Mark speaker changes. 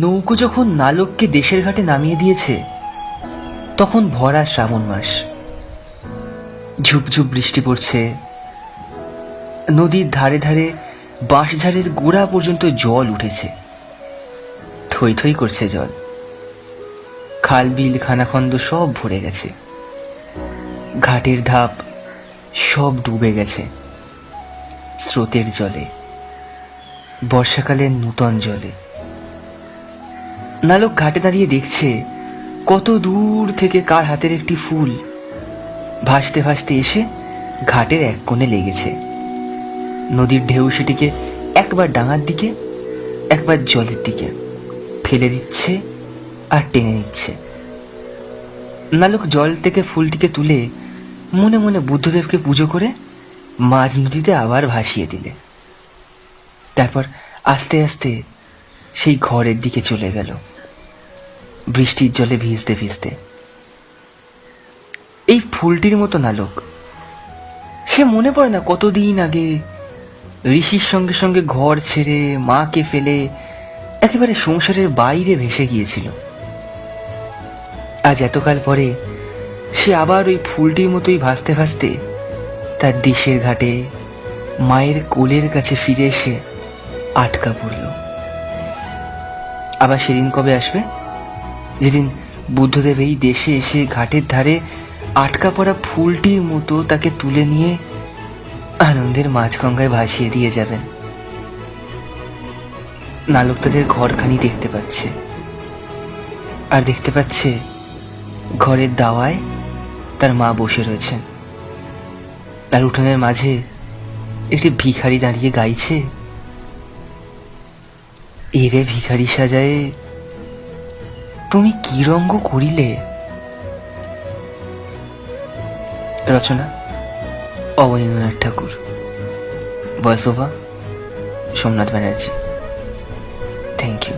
Speaker 1: নৌকো যখন নালককে দেশের ঘাটে নামিয়ে দিয়েছে তখন ভরা শ্রাবণ মাস। ঝুপঝুপ বৃষ্টি পড়ছে। নদীর ধারে ধারে বাঁশঝাড়ের গোড়া পর্যন্ত জল উঠেছে। থই থই করছে জল। খাল বিল খানাখন্দ সব ভরে গেছে। ঘাটের ধাপ সব ডুবে গেছে স্রোতের জলে, বর্ষাকালের নূতন জলে। নালক ঘাটে দাঁড়িয়ে দেখছে কত দূর থেকে কার হাতের একটি ফুল ভাসতে ভাসতে এসে ঘাটের এক কোণে লেগেছে। নদীর ঢেউ সেটিকে একবার ডাঙার দিকে একবার জলের দিকে ফেলে দিচ্ছে আর টেনে নিচ্ছে। নালক জল থেকে ফুলটিকে তুলে মনে মনে বুদ্ধদেবকে পুজো করে মাঝ নদীতে আবার ভাসিয়ে দিলে। তারপর আস্তে আস্তে সেই ঘরের দিকে চলে গেল বৃষ্টির জলে ভিজতে ভিজতে। এই ফুলটির মতো নালক, সে মনে পড়ে না কতদিন আগে ঋষির সঙ্গে সঙ্গে ঘর ছেড়ে মাকে ফেলে একেবারে সংসারের বাইরে ভেসে গিয়েছিল। আজ এতকাল পরে সে আবার ওই ফুলটির মতোই ভাসতে ভাসতে তার দেশের ঘাটে মায়ের কোলের কাছে ফিরে এসে আটকা পড়ল। আবার সেদিন কবে আসবে, যেদিন বুদ্ধদেব এই দেশে এসে ঘাটের ধারে আটকা পড়া ফুলটির মতো তাকে তুলে নিয়ে আনন্দের মাঝগঙ্গায় ভাসিয়ে দিয়ে যাবেন। নালক তাদের ঘরখানি দেখতে পাচ্ছে, আর দেখতে পাচ্ছে ঘরের দাওয়ায় তার মা বসে রয়েছেন। তার উঠোনের মাঝে একটি ভিখারি দাঁড়িয়ে গাইছে, এরে ভিখারি সাজায়ে তুমি কি রঙ্গ করিলে। রচনা Abanindranath Thakur, voice over Somnath Banerjee. Thank you.